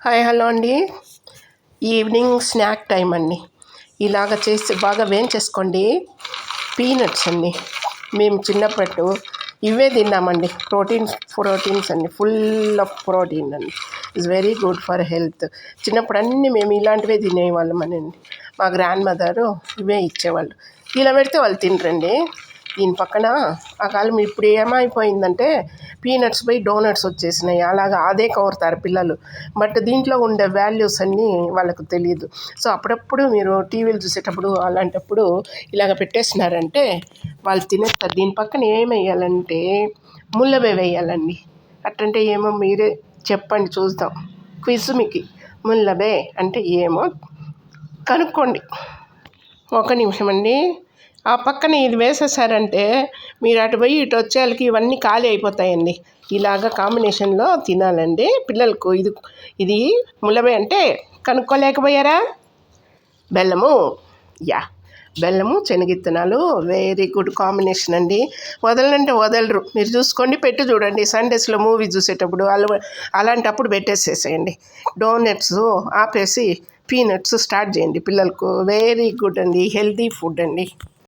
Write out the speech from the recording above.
Hi hello అండి. Evening snack time అండి. ఇలాగ చేసి బాగా వేయించేసుకోండి. పీనట్స్ అండి. మేము చిన్నప్పుడు ఇవే తిన్నామండి. ప్రోటీన్స్ అండి. ఫుల్ ఆఫ్ ప్రోటీన్ అండి. It's very good for health. చిన్నప్పుడు అన్నీ మేము ఇలాంటివే తినేవాళ్ళం అండి. మా గ్రాండ్ మదరు ఇవే ఇచ్చేవాళ్ళు. ఇలా పెడితే వాళ్ళు తినరండి. దీని పక్కన ఆ కాలం ఇప్పుడు ఏమైపోయిందంటే పీనట్స్ పోయి డోనట్స్ వచ్చేసినాయి. అలాగా అదే కోరుతారు పిల్లలు. బట్ దీంట్లో ఉండే వాల్యూస్ అన్నీ వాళ్ళకు తెలియదు. సో అప్పుడప్పుడు మీరు టీవీలు చూసేటప్పుడు అలాంటప్పుడు ఇలాగ పెట్టేసినారంటే వాళ్ళు తినేస్తారు. దీని పక్కన ఏమి వేయాలంటే ముల్లవే వేయాలండి. అట్టంటే ఏమో మీరే చెప్పండి చూద్దాం. క్విజ్ మీకు. ముల్లవే అంటే ఏమో కనుక్కోండి. ఒక నిమిషం అండి. ఆ పక్కన ఇది వేసేసారంటే మీరు అటు పోయి ఇటు వచ్చేళ్ళకి ఇవన్నీ ఖాళీ అయిపోతాయండి. ఇలాగ కాంబినేషన్లో తినాలండి పిల్లలకు. ఇది ముల్లవే అంటే కనుక్కోలేకపోయారా? బెల్లము. బెల్లము శనగిత్తనాలు వెరీ గుడ్ కాంబినేషన్ అండి. వదలంటే వదలరు. మీరు చూసుకోండి, పెట్టి చూడండి. సండేస్లో మూవీ చూసేటప్పుడు అలాంటప్పుడు పెట్టేసేసేయండి. డోనట్స్ ఆపేసి పీనట్స్ స్టార్ట్ చేయండి పిల్లలకు. వెరీ గుడ్ అండి. హెల్తీ ఫుడ్ అండి.